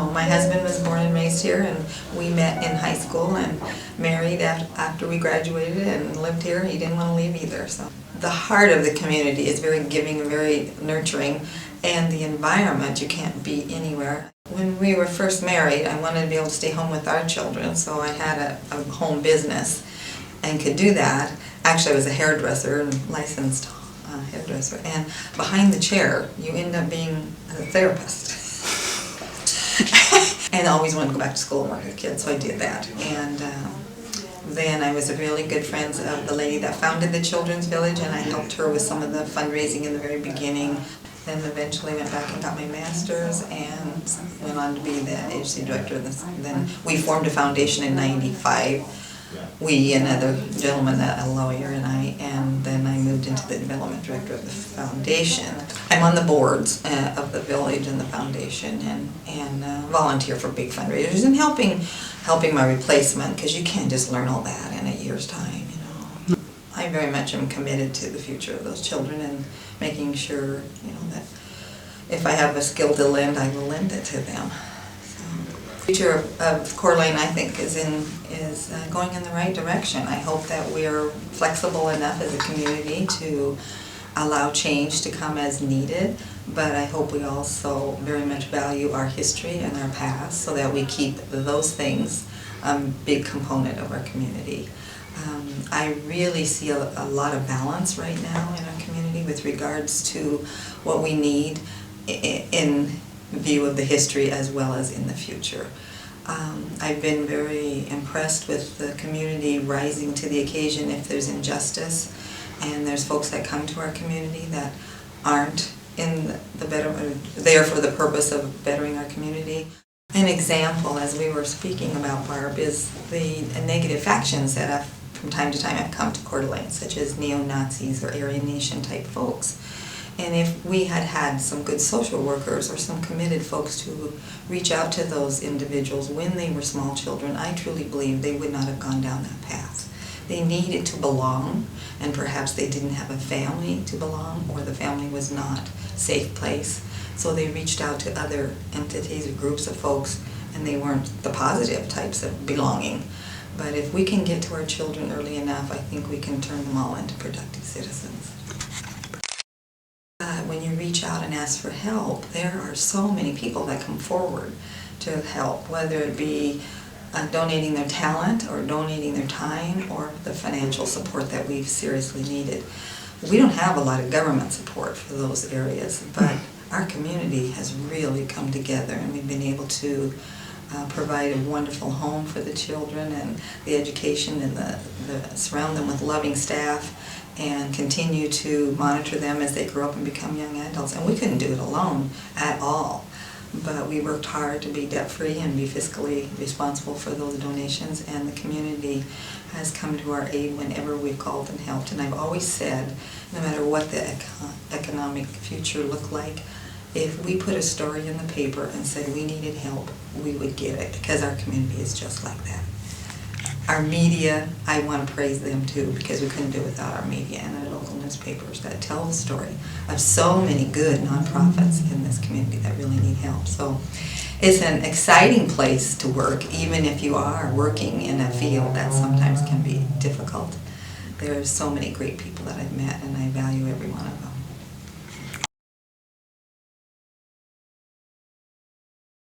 No, my husband was born and raised here, and we met in high school and married after we graduated and lived here. He didn't want to leave either. So the heart of the community is very giving and very nurturing, and the environment you can't beat anywhere. When we were first married, I wanted to be able to stay home with our children, so I had a home business and could do that. Actually, I was a hairdresser and licensed hairdresser, and behind the chair, you end up being a therapist. And I always wanted to go back to school and work with kids, so I did that. And then I was really good friends of the lady that founded the Children's Village, and I helped her with some of the fundraising in the very beginning. Then eventually went back and got my master's and went on to be the agency director. Then we formed a foundation in '95. We, another gentleman, a lawyer, and I, and then I moved into the development director of the foundation. I'm on the boards of the village and the foundation, and volunteer for big fundraisers and helping my replacement, because you can't just learn all that in a year's time, you know. I very much am committed to the future of those children and making sure, you know, that if I have a skill to lend, I will lend it to them. The future of Coeur d'Alene, I think, is going in the right direction. I hope that we're flexible enough as a community to allow change to come as needed, but I hope we also very much value our history and our past so that we keep those things a big component of our community. I really see a lot of balance right now in our community with regards to what we need in view of the history as well as in the future. I've been very impressed with the community rising to the occasion if there's injustice, and there's folks that come to our community that aren't in the there for the purpose of bettering our community. An example, as we were speaking about, Barb, is the negative factions that from time to time have come to Coeur d'Alene, such as neo-Nazis or Aryan Nation type folks. And if we had had some good social workers or some committed folks to reach out to those individuals when they were small children, I truly believe they would not have gone down that path. They needed to belong, and perhaps they didn't have a family to belong, or the family was not a safe place. So they reached out to other entities or groups of folks, and they weren't the positive types of belonging. But if we can get to our children early enough, I think we can turn them all into productive citizens. When you reach out and ask for help, there are so many people that come forward to help, whether it be donating their talent or donating their time or the financial support that we've seriously needed. We don't have a lot of government support for those areas, but our community has really come together, and we've been able to provide a wonderful home for the children and the education, and surround them with loving staff, and continue to monitor them as they grow up and become young adults. And we couldn't do it alone at all, but we worked hard to be debt-free and be fiscally responsible for those donations, and the community has come to our aid whenever we've called and helped. And I've always said, no matter what the economic future looked like, if we put a story in the paper and said we needed help, we would get it, because our community is just like that. Our media, I want to praise them too, because we couldn't do it without our media and our local newspapers that tell the story of so many good nonprofits in this community that really need help. So it's an exciting place to work, even if you are working in a field that sometimes can be difficult. There's so many great people that I've met